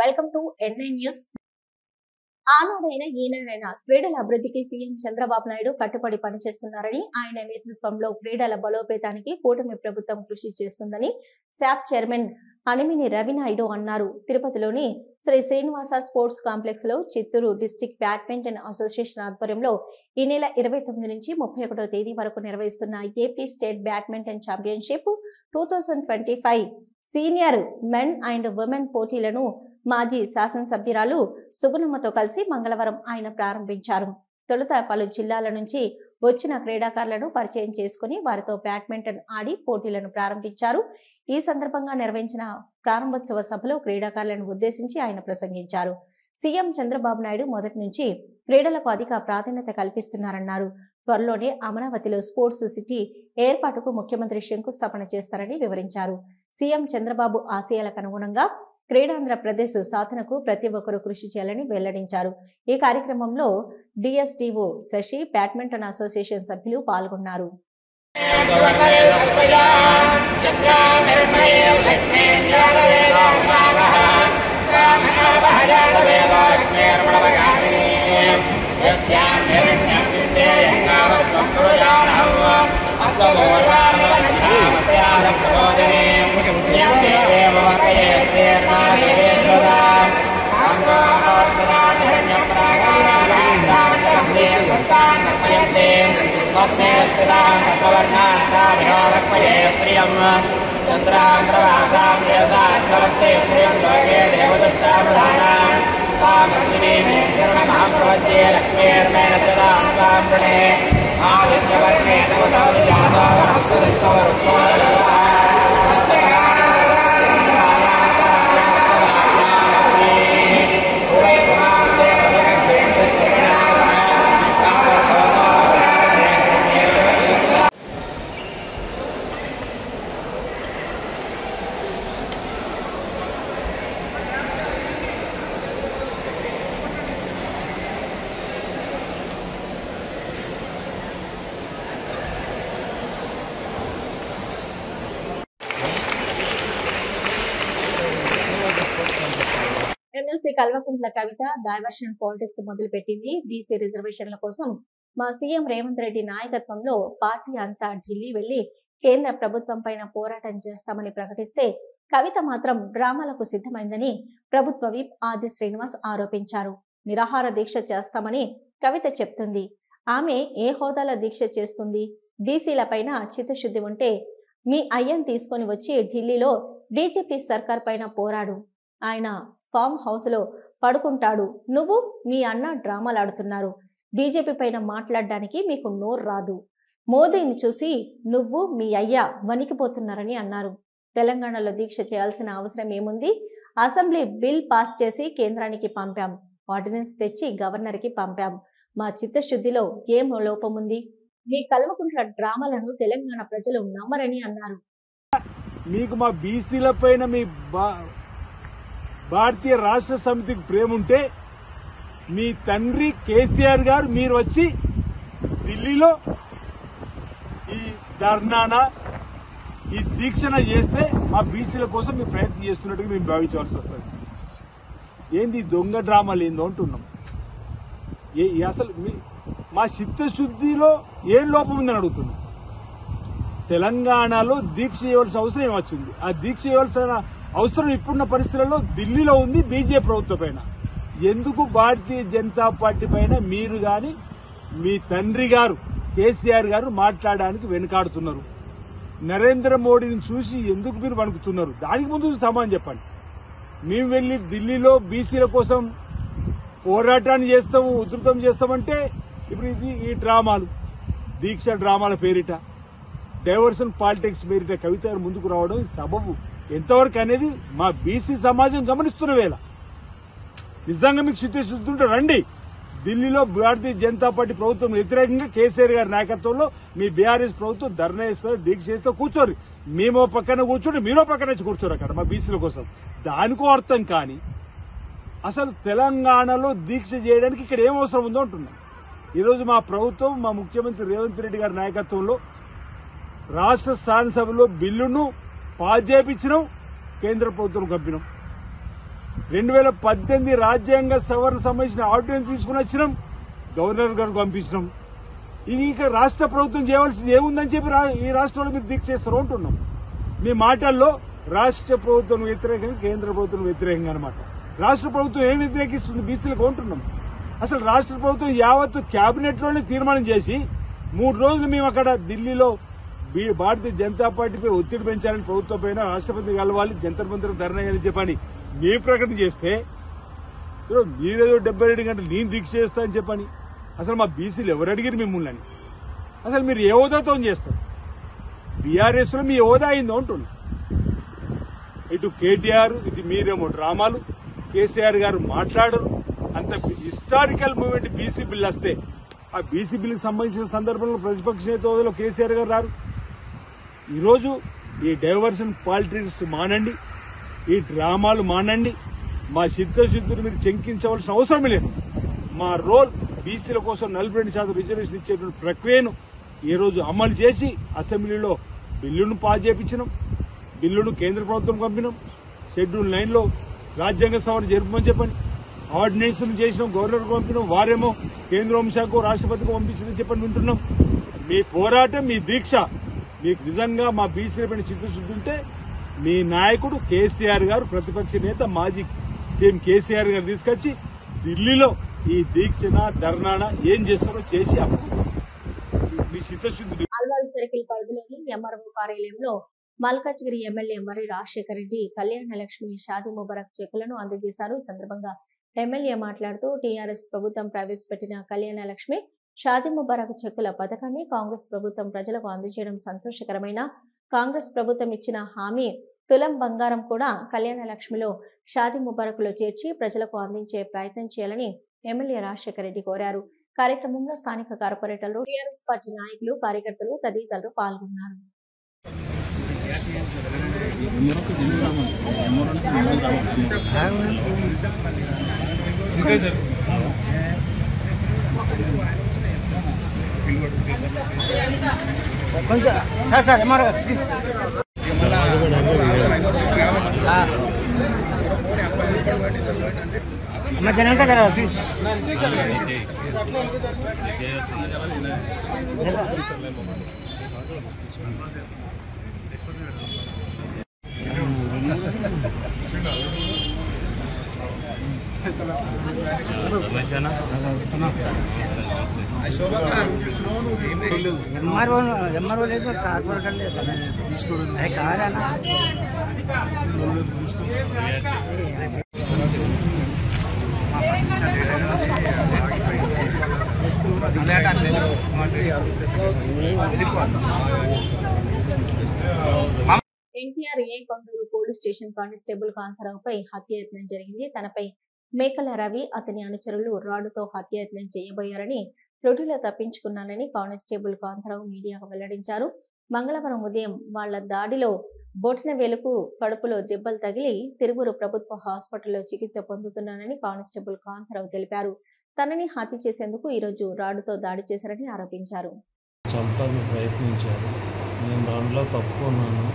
Welcome to NI news. ఆనాడైన ఈనాడైన క్రీడల అభివృద్ధికి సీఎం చంద్రబాబు నాయుడు కట్టుబడి పనిచేస్తున్నారని, ఆయన నేతృత్వంలో క్రీడల బలోపేతానికి కూటమి ప్రభుత్వం కృషి చేస్తుందని శాప్ చైర్మన్ అనిమిని రవినాయుడు అన్నారు. తిరుపతిలోని శ్రీ శ్రీనివాస స్పోర్ట్స్ కాంప్లెక్స్ లో చిత్తూరు డిస్టిక్ బ్యాడ్మింటన్ అసోసియేషన్ ఆధ్వర్యంలో ఈ నెల 29 నుంచి 31వ తేదీ వరకు నిర్వహిస్తున్న AP state badminton championship 2025 senior men and women పోటీలను మాజీ శాసనసభ్యురాలు సుగుణమ్మతో కలిసి మంగళవారం ఆయన ప్రారంభించారు. తొలుత పలు జిల్లాల నుంచి వచ్చిన క్రీడాకారులను పరిచయం చేసుకుని వారితో బ్యాడ్మింటన్ ఆడి పోటీలను ప్రారంభించారు. ఈ సందర్భంగా నిర్వహించిన ప్రారంభోత్సవ సభలో క్రీడాకారులను ఉద్దేశించి ఆయన ప్రసంగించారు. సీఎం చంద్రబాబు నాయుడు మొదటి నుంచి క్రీడలకు అధిక ప్రాధాన్యత కల్పిస్తున్నారన్నారు. త్వరలోనే అమరావతిలో స్పోర్ట్స్ సిటీ ఏర్పాటుకు ముఖ్యమంత్రి శంకుస్థాపన చేస్తారని వివరించారు. సీఎం చంద్రబాబు ఆశయాలకు అనుగుణంగా క్రీడాంధ్రప్రదేశ్ సాధనకు ప్రతి ఒక్కరూ కృషి చేయాలని వెల్లడించారు. ఈ కార్యక్రమంలో డిఎస్టిఓ శశి, బ్యాడ్మింటన్ అసోసియేషన్ సభ్యులు పాల్గొన్నారు. MLC Kalvakuntla Kavitha diversion politics మొదలుపెట్టింది. బీసీ రిజర్వేషన్ల కోసం మా సీఎం రేవంత్ రెడ్డి నాయకత్వంలో పార్టీ అంతా ఢిల్లీ వెళ్లి కేంద్ర ప్రభుత్వం పైన పోరాటం చేస్తామని ప్రకటిస్తే కవిత మాత్రం డ్రామాలకు సిద్ధమైందని ప్రభుత్వ విప్ ఆది శ్రీనివాస్ ఆరోపించారు. నిరాహార దీక్ష చేస్తామని కవిత చెప్తుంది. ఆమె ఏ హోదాలో దీక్ష చేస్తుంది? బీసీల పైన చిత్తశుద్ధి ఉంటే మీ అయ్యను తీసుకొని వచ్చి ఢిల్లీలో బీజేపీ సర్కార్ పైన పోరాడు. ఆయన ఫామ్ హౌస్ లో పడుకుంటాడు. నువ్వు మీ అన్న డ్రామాలాడుతున్నారు. బీజేపీ పైన మాట్లాడడానికి మీకు నోరు రాదు. మోదీని చూసి నువ్వు మీ అయ్య వణికిపోతున్నారని అన్నారు. తెలంగాణలో దీక్ష చేయాల్సిన అవసరం ఏముంది? అసెంబ్లీ బిల్ పాస్ చేసి కేంద్రానికి పంపాం. ఆర్డినెన్స్ తెచ్చి గవర్నర్ కి పంపాం. మా చిత్తశుద్ధిలో ఏం లోపముంది? మీ కల్వకుంట్ల డ్రామాలను తెలంగాణ ప్రజలు నమ్మరని అన్నారు. మీకు మా బీసీల పైన మీ భారతీయ రాష్ట్ర సమితికి ప్రేమ ఉంటే మీ తండ్రి కేసీఆర్ గారు మీరు వచ్చి ఢిల్లీలో ఈ ధర్నానా ఈ దీక్షణ చేస్తే మా బీసీల కోసం మీరు ప్రయత్నం చేస్తున్నట్టుగా మేము భావించవలసి వస్తుంది. ఏంది దొంగ డ్రామాలు ఏందో అంటున్నాం. అసలు మా చిత్తశుద్ధిలో ఏం లోపం ఉందని అడుగుతున్నాం. తెలంగాణలో దీక్ష చేయవలసిన అవసరం ఏమొచ్చింది? ఆ దీక్ష చేయవలసిన అవసరం ఇప్పుడున్న పరిస్థితులలో ఢిల్లీలో ఉంది బీజేపీ ప్రభుత్వం పైన. ఎందుకు భారతీయ జనతా పార్టీ పైన మీరు గాని మీ తండ్రి గారు కేసీఆర్ గారు మాట్లాడడానికి వెనుకాడుతున్నారు? నరేంద్ర మోడీని చూసి ఎందుకు మీరు వణుకుతున్నారు? దానికి ముందు సమాధానం చెప్పండి. మేము వెళ్లి ఢిల్లీలో బీసీల కోసం పోరాటాన్ని చేస్తాము, ఉధృతం చేస్తామంటే ఇప్పుడు ఇది ఈ డ్రామాలు, దీక్ష డ్రామాల పేరిట, డైవర్షన్ పాలిటిక్స్ పేరిట కవిత గారు ముందుకు రావడం సబబు ఎంతవరకు అనేది మా బీసీ సమాజం గమనిస్తున్న వేళ నిజంగా మీకు చిత్తశుద్ధి ఉంటే రండి. ఢిల్లీలో భారతీయ జనతా పార్టీ ప్రభుత్వం వ్యతిరేకంగా కేసీఆర్ గారి నాయకత్వంలో మీ బీఆర్ఎస్ ప్రభుత్వం ధర్నా ఇస్తారు, దీక్ష చేస్తే కూర్చోరు. మేమో పక్కన కూర్చోండి, మీరో పక్కన వచ్చి కూర్చోరు అక్కడ మా బీసీల కోసం. దానికో అర్థం కాని అసలు తెలంగాణలో దీక్ష చేయడానికి ఇక్కడ ఏం అవసరం ఉందో అంటున్నాం. ఈరోజు మా ప్రభుత్వం, మా ముఖ్యమంత్రి రేవంత్ రెడ్డి గారి నాయకత్వంలో రాష్ట్ర శాసనసభలో బిల్లును పాస్ చేయించినాం, కేంద్ర ప్రభుత్వం పంపినాం. 2018 రాజ్యాంగ సవరణ సంబంధించిన ఆర్డినెన్స్ తీసుకుని వచ్చినాం, గవర్నర్ గారికి పంపించినాం. ఇది ఇక రాష్ట్ర ప్రభుత్వం చేయవలసింది ఏముందని చెప్పి ఈ రాష్ట్రంలో మీరు దీక్ష చేస్తారు అంటున్నాం. మీ మాటల్లో రాష్ట్ర ప్రభుత్వం వ్యతిరేకంగా, కేంద్ర ప్రభుత్వం వ్యతిరేకంగా అనమాట. రాష్ట్ర ప్రభుత్వం ఏం వ్యతిరేకిస్తుంది బీసీలకు అంటున్నాం. అసలు రాష్ట్ర ప్రభుత్వం యావత్తు కేబినెట్ లోనే తీర్మానం చేసి 3 రోజులు మేము అక్కడ ఢిల్లీలో భారతీయ జనతా పార్టీపై ఒత్తిడి పెంచాలని ప్రభుత్వం పైన రాష్ట్రపతి కలవాలి, జంతర్ మంతర్ ధర్నా అని చెప్పని మేము ప్రకటన చేస్తే మీరేదో 72 గంటలు నేను దీక్ష చేస్తా అని చెప్పని. అసలు మా బీసీలు ఎవరు అడిగారు మిమ్మల్ని అని? అసలు మీరు ఏ హోదాతో చేస్తారు? బీఆర్ఎస్ లో మీ హోదా అయిందో అంటున్నా. ఇటు కేటీఆర్, ఇటు మీరేమో డ్రామాలు, కేసీఆర్ గారు మాట్లాడరు. అంత హిస్టారికల్ మూవ్మెంట్ బీసీ బిల్ వస్తే ఆ బీసీ బిల్కి సంబంధించిన సందర్భంలో ప్రతిపక్ష నేత హోదాలో కేసీఆర్ గారు రారు. ఈరోజు ఈ డైవర్షన్ పాలిటిక్స్ మానండి, ఈ డ్రామాలు మానండి. మా చిత్తశుద్ధిని మీరు శంకించవలసిన అవసరం లేదు. మా రోల్ బీసీల కోసం 42% రిజర్వేషన్ ఇచ్చేటువంటి ప్రక్రియను ఈ రోజు అమలు చేసి అసెంబ్లీలో బిల్లును పాస్ చేయించినాం, బిల్లును కేంద్ర ప్రభుత్వం పంపినాం. షెడ్యూల్ 9లో రాజ్యాంగ సవరణ జరుపుమని చెప్పండి ఆర్డినెన్స్ చేసినాం, గవర్నర్ పంపినాం. వారేమో కేంద్ర హోంశాఖకు రాష్ట్రపతికి పంపించిందని చెప్పని వింటున్నాం. మీ పోరాటం, మీ దీక్ష మీకు నిజంగా మా బీసీల పైన చిత్తశుద్ధి ఉంటే మీ నాయకుడు కేసీఆర్ గారు, ప్రతిపక్ష నేత మాజీ సీఎం కేసీఆర్ గారు తీసుకొచ్చి ఢిల్లీలో ఈ దీక్షన ధర్నాన ఏం చేస్తారో చేసి మీ చిత్తశుద్ధి. అల్వాల్ సర్కిల్ పరిధిలోని ఎంఆర్ఓ కార్యాలయంలో మల్కాజ్గిరి ఎమ్మెల్యే మర్రి రాజశేఖర రెడ్డి కళ్యాణ లక్ష్మి షాదీ ముబారక్ చెక్కులను అందజేశారు. సందర్భంగా ఎమ్మెల్యే మాట్లాడుతూ టీఆర్ఎస్ ప్రభుత్వం ప్రవేశపెట్టిన కళ్యాణ లక్ష్మి షాదీ ముబారక్ చెక్కుల పథకాన్ని కాంగ్రెస్ ప్రభుత్వం ప్రజలకు అందజేయడం సంతోషకరమైన. కాంగ్రెస్ ప్రభుత్వం ఇచ్చిన హామీ తులం బంగారం కూడా కళ్యాణ లక్ష్మిలో షాదీ ముబారక్లో చేర్చి ప్రజలకు అందించే ప్రయత్నం చేయాలని ఎమ్మెల్యే రాజశేఖర రెడ్డి కోరారు. కార్యక్రమంలో స్థానిక కార్పొరేటర్లు, టీఆర్ఎస్ పార్టీ నాయకులు, కార్యకర్తలు తదితరులు పాల్గొన్నారు. సార్ ఎంఆర్ గారు ప్లీజ్. అమ్మ జనం కదా సార్ ప్లీజ్. ఎంఆర్ఓ లేదు, కార్పొరేటర్ లేదు. అది కాదన్నా ఎన్టీఆర్ ఏ కొండూరు పోలీస్ స్టేషన్ కానిస్టేబుల్ కాంతారావుపై హత్యాయత్నం జరిగింది. తనపై మేకల రవి, అతని అనుచరులు రాడుతో హత్యాయత్నం చేయబోయారని, త్రుటిలో తప్పించుకున్నానని కానిస్టేబుల్ కాంతారావు మీడియాకు వెల్లడించారు. మంగళవారం ఉదయం వాళ్ల దాడిలో బొటిన వేలుకు కడుపులో దెబ్బలు తగిలి తిరువురు ప్రభుత్వ హాస్పిటల్లో చికిత్స పొందుతున్నానని కానిస్టేబుల్ కాంతారావు తెలిపారు. తనని హత్య చేసేందుకు ఈరోజు రాడుతో దాడి చేశారని ఆరోపించారు. చంపాలని ప్రయత్నించారు. నేను దాంట్లో తప్పుకున్నాను.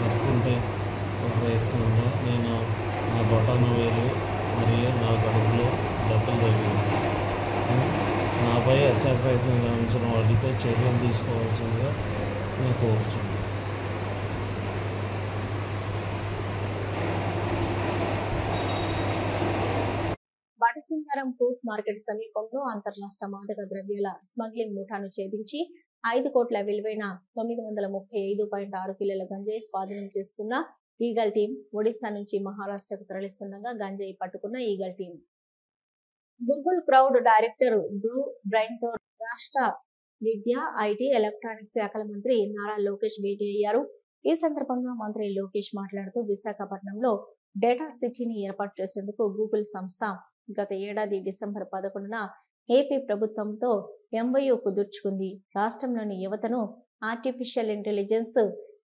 తప్పుకుంటే ప్రయత్నంలో నేను నా బొటాన వేలు మరియు నా కడుపులో దెబ్బలు తగిలింది. నాపై హత్యా ప్రయత్నం గావించిన వాటిపై చర్యలు తీసుకోవాల్సిందిగా నేను కోరుచున్నాను. బాటసింగారం ఫ్రూట్ మార్కెట్ సమీపంలో అంతర్రాష్ట్ర మాదక ద్రవ్యాల స్మగ్లింగ్ ముఠాను ఛేదించి 5 కోట్ల విలువైన 935.6 కిలోల గంజాయి స్వాధీనం చేసుకున్న ఈగల్ టీం ఒడిశా నుంచి మహారాష్ట్రకు తరలిస్తుండగా గంజాయి పట్టుకున్న eagle team Google crowd director Bru brain తో రాష్ట్ర విద్య, ఐటీ, ఎలక్ట్రానిక్స్ శాఖల మంత్రి నారా లోకేష్ భేటీ అయ్యారు. ఈ సందర్భంగా మంత్రి లోకేష్ మాట్లాడుతూ విశాఖపట్నంలో డేటా సిటీని ఏర్పాటు చేసేందుకు గూగుల్ సంస్థ గత ఏడాది డిసెంబర్ 11న ఏపీ ప్రభుత్వంతో ఎంఓయూ కుదుర్చుకుంది. రాష్ట్రంలోని యువతను ఆర్టిఫిషియల్ ఇంటెలిజెన్స్,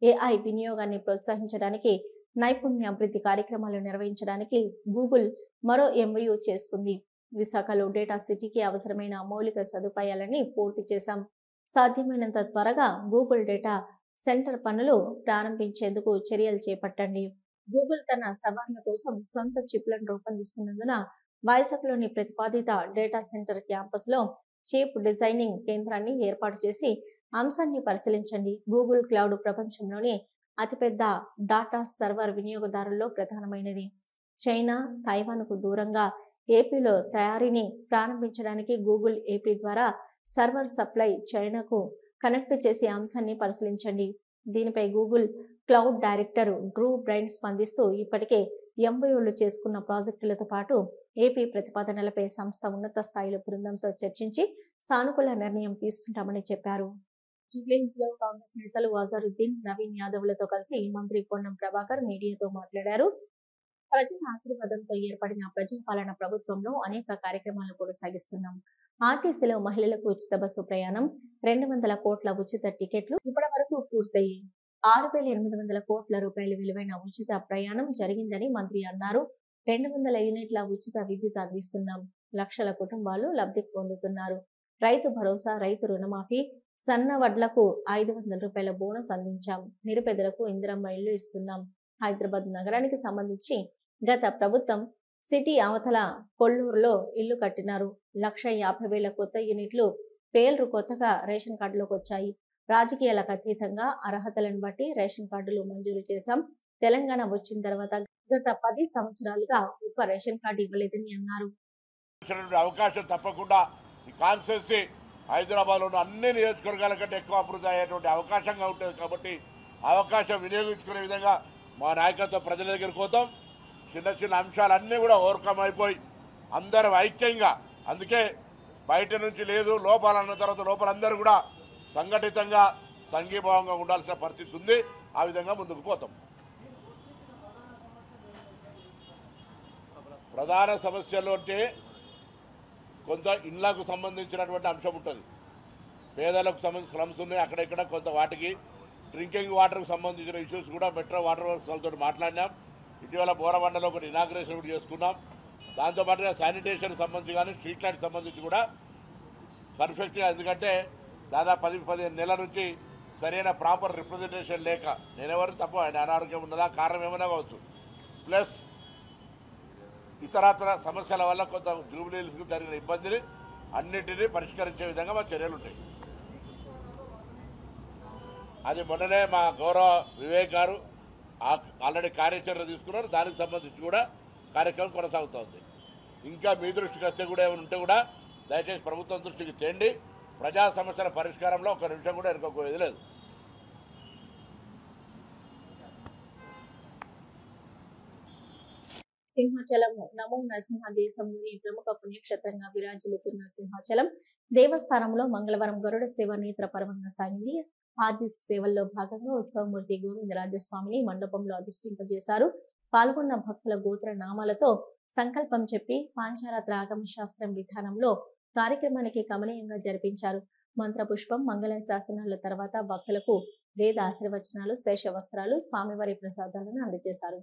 ఏఐ వినియోగాన్ని ప్రోత్సహించడానికి, నైపుణ్యాభివృద్ధి కార్యక్రమాలు నిర్వహించడానికి గూగుల్ మరో ఎంఓయూ చేసుకుంది. విశాఖలో డేటా సిటీకి అవసరమైన మౌలిక సదుపాయాలని పూర్తి చేశాం. సాధ్యమైనంత త్వరగా గూగుల్ డేటా సెంటర్ పనులు ప్రారంభించేందుకు చర్యలు చేపట్టండి. గూగుల్ తన సవాళ్ల కోసం సొంత చిప్లను రూపొందిస్తున్నందున వైజాగ్లోని ప్రతిపాదిత డేటా సెంటర్ క్యాంపస్ లో చీప్ డిజైనింగ్ కేంద్రాన్ని ఏర్పాటు చేసి అంశాన్ని పరిశీలించండి. గూగుల్ క్లౌడ్ ప్రపంచంలోని అతిపెద్ద డాటా సర్వర్ వినియోగదారుల్లో ప్రధానమైనది. చైనా, తైవాన్కు దూరంగా ఏపీలో తయారీని ప్రారంభించడానికి గూగుల్ ఏపీ ద్వారా సర్వర్ సప్లై చైనాకు కనెక్ట్ చేసే అంశాన్ని పరిశీలించండి. దీనిపై Google cloud director Drew brain స్పందిస్తూ ఇప్పటికే ఎంఓయూలు చేసుకున్న ప్రాజెక్టులతో పాటు ఏపీ ప్రతిపాదనలపై సంస్థ ఉన్నత స్థాయిలో బృందంతో చర్చించి సానుకూల నిర్ణయం తీసుకుంటామని చెప్పారు. జూబ్లీహిల్స్ లో కాంగ్రెస్ నేతలు అజరుద్దీన్, నవీన్ యాదవ్లతో కలిసి మంత్రి పొన్నం ప్రభాకర్ మీడియాతో మాట్లాడారు. ప్రజల ఆశీర్వాదంతో ఏర్పడిన ప్రజాపాలన ప్రభుత్వంలో అనేక కార్యక్రమాలు కొనసాగిస్తున్నాం. ఆర్టీసీలో మహిళలకు ఉచిత బస్సు ప్రయాణం, 200 కోట్ల ఉచిత టికెట్లు ఇప్పటి వరకు పూర్తయి 6,800 కోట్ల రూపాయల విలువైన ఉచిత ప్రయాణం జరిగిందని మంత్రి అన్నారు. 200 యూనిట్ల ఉచిత విద్యుత్ అందిస్తున్నాం. లక్షల కుటుంబాలు లబ్ధి పొందుతున్నారు. రైతు భరోసా, రైతు రుణమాఫీ, సన్న వడ్లకు 500 రూపాయల బోనస్ అందించాం. నిరుపేదలకు ఇందిరమ్మ ఇల్లు ఇస్తున్నాం. హైదరాబాద్ నగరానికి సంబంధించి గత ప్రభుత్వం సిటీ అవతల కొల్లూరులో ఇల్లు కట్టినారు. 1,50,000 కొత్త యూనిట్లు పేర్లు కొత్తగా రేషన్ కార్డులోకి వచ్చాయి. రాజకీయాలకు అతీతంగా అర్హతలను బట్టి రేషన్ కార్డులు మంజూరు చేశాం. తెలంగాణ వచ్చిన తర్వాత గత 10 సంవత్సరాలుగా ఒక్క రేషన్ కార్డు ఇవ్వలేదని అన్నారు. అవకాశం తప్పకుండా ఈ కాన్స్టిట్యున్సీ హైదరాబాద్ లో అన్ని నియోజకవర్గాల కంటే ఎక్కువ అభివృద్ధి అయ్యేటువంటి అవకాశంగా ఉంటుంది. కాబట్టి అవకాశం వినియోగించుకునే విధంగా మా నాయకత్వం ప్రజల దగ్గరికి పోతాం. చిన్న చిన్న అంశాలన్నీ కూడా ఓవర్కమ్ అయిపోయి అందరూ ఐక్యంగా, అందుకే బయట నుంచి లేదు లోపాలన్న తర్వాత లోపలందరూ కూడా సంఘటితంగా సంఘీభావంగా ఉండాల్సిన పరిస్థితి ఉంది. ఆ విధంగా ముందుకు పోతాం. ప్రధాన సమస్యలు అంటే కొంత ఇళ్లకు సంబంధించినటువంటి అంశం ఉంటుంది. పేదలకు సంబంధించిన స్లమ్స్ ఉన్నాయి, అక్కడెక్కడ కొంత వాటికి డ్రింకింగ్ వాటర్కు సంబంధించిన ఇష్యూస్ కూడా మెట్రో వాటర్ వర్క్స్ వాళ్ళతో మాట్లాడినాం. ఇటీవల బోరబండలో ఒకటి ఇనాగ్రేషన్ కూడా చేసుకున్నాం. దాంతోపాటుగా శానిటేషన్ సంబంధించి కానీ స్ట్రీట్ లైట్ సంబంధించి కూడా పర్ఫెక్ట్గా, ఎందుకంటే దాదాపు 10-15 నెలల నుంచి సరైన ప్రాపర్ రిప్రజెంటేషన్ లేక, నేనెవరు తప్ప ఆయన అనారోగ్యం ఉన్నదా కారణం ఏమైనా కావచ్చు, ప్లస్ ఇతరత్ర సమస్యల వల్ల కొంత జూబ్లీహిల్స్కు జరిగిన ఇబ్బందిని అన్నింటినీ పరిష్కరించే విధంగా మా చర్యలు ఉంటాయి. అది మొన్ననే మా గౌరవ వివేక్ గారు ఆల్రెడీ కార్యాచరణ తీసుకున్నారు. దానికి సంబంధించి కూడా కార్యక్రమం కొనసాగుతోంది. ఇంకా మీ దృష్టికి వస్తే కూడా ఏమైనా ఉంటే కూడా దయచేసి ప్రభుత్వం దృష్టికి తేండి. ప్రజా సమస్యల పరిష్కారంలో ఒక నిమిషం కూడా ఎన్నుకోపోయేది లేదు. సింహాచలం నమో నరసింహ దేశంలోని ప్రముఖ పుణ్యక్షేత్రంగా విరాజిల్లుతున్న సింహాచలం దేవస్థానంలో మంగళవారం గరుడ సేవ నేత్ర పర్వంగా సాగింది. ఆదిత్య సేవల్లో భాగంగా ఉత్సవమూర్తి గోవిందరాజస్వామిని మండపంలో అధిష్ఠింపజేశారు. పాల్గొన్న భక్తుల గోత్ర నామాలతో సంకల్పం చెప్పి పాంచారాత్ర ఆగమ శాస్త్రం విధానంలో కార్యక్రమానికి కమనీయంగా జరిపించారు. మంత్రపుష్పం, మంగళ శాసనాల తర్వాత భక్తులకు వేద ఆశీర్వచనాలు, శేష వస్త్రాలు, స్వామివారి ప్రసాదాలను అందజేశారు.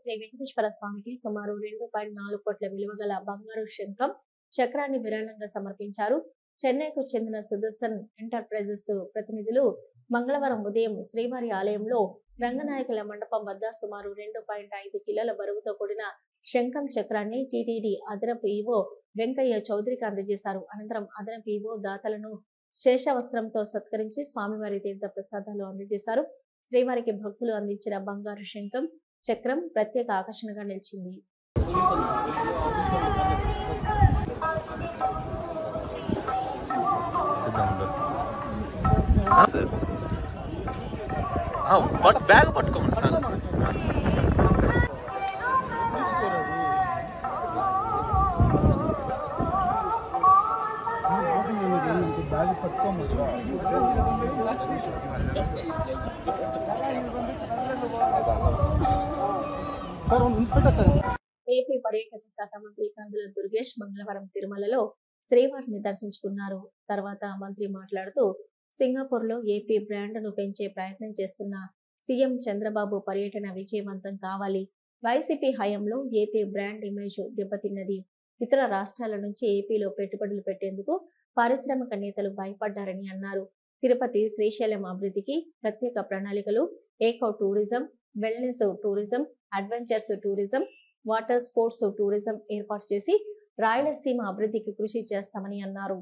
శ్రీ వెంకటేశ్వర స్వామికి సుమారు 2.4 కోట్ల విలువ గల బంగారు శంఖం చక్రాన్ని విరాళంగా సమర్పించారు. చెన్నైకు చెందిన సుదర్శన్ ఎంటర్ప్రైజెస్ ప్రతినిధులు మంగళవారం ఉదయం శ్రీవారి ఆలయంలో రంగనాయకుల మండపం వద్ద సుమారు 2.5 కిలోల బరువుతో కూడిన శంఖం చక్రాన్ని టీటీడీ అదనపు ఈవో వెంకయ్య చౌదరికి అందజేశారు. అనంతరం అదనపు ఈవో దాతలను శేషవస్త్రంతో సత్కరించి స్వామివారి తీర్థ ప్రసాదాలు అందజేశారు. శ్రీవారికి భక్తులు అందించిన బంగారు శంఖం చక్రం ప్రత్యేక ఆకర్షణగా నిలిచింది. బ్యాగ్ పట్టుకోమని సార్. బ్యాగ్ పట్టుకోమని ఏపీ పర్యాటక శాఖ మంత్రి కందుల దుర్గేష్ మంగళవారం తిరుమలలో శ్రీవారిని దర్శించుకున్నారు. తర్వాత మంత్రి మాట్లాడుతూ సింగపూర్ లో ఏపీ బ్రాండ్ను పెంచే ప్రయత్నం చేస్తున్న సీఎం చంద్రబాబు పర్యటన విజయవంతం కావాలి. వైసీపీ హయాంలో ఏపీ బ్రాండ్ ఇమేజ్ దెబ్బతిన్నది. ఇతర రాష్ట్రాల నుంచి ఏపీలో పెట్టుబడులు పెట్టేందుకు పారిశ్రామిక నేతలు భయపడ్డారని అన్నారు. తిరుపతి శ్రీశైలం అభివృద్ధికి ప్రత్యేక ప్రణాళికలు, ఏకో tourism, wellness tourism, adventures tourism, water sports tourism ఏర్పాటు చేసి రాయలసీమ అభివృద్ధికి కృషి చేస్తామని అన్నారు.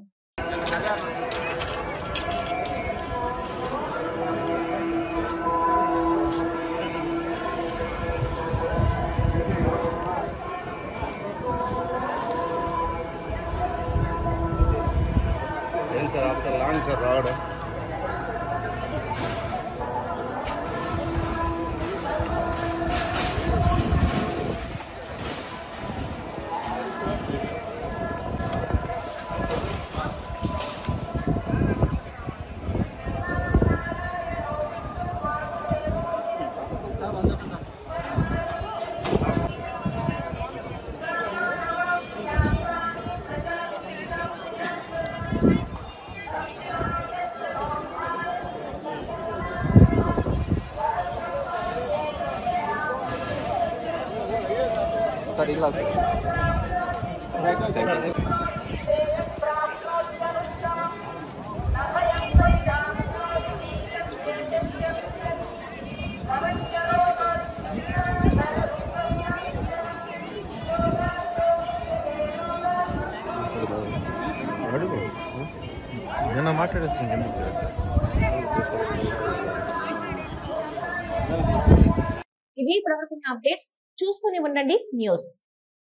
సార్ ఆఫ్టర్ లాంగ్ సార్ రావడం సార్ ఇలా సార్. అడుగు నిన్న మాట్లాడేస్తుంది ఎందుకు ఇవి ప్రవర్తన అప్డేట్స్. చూస్తూనే ఉండండి న్యూస్.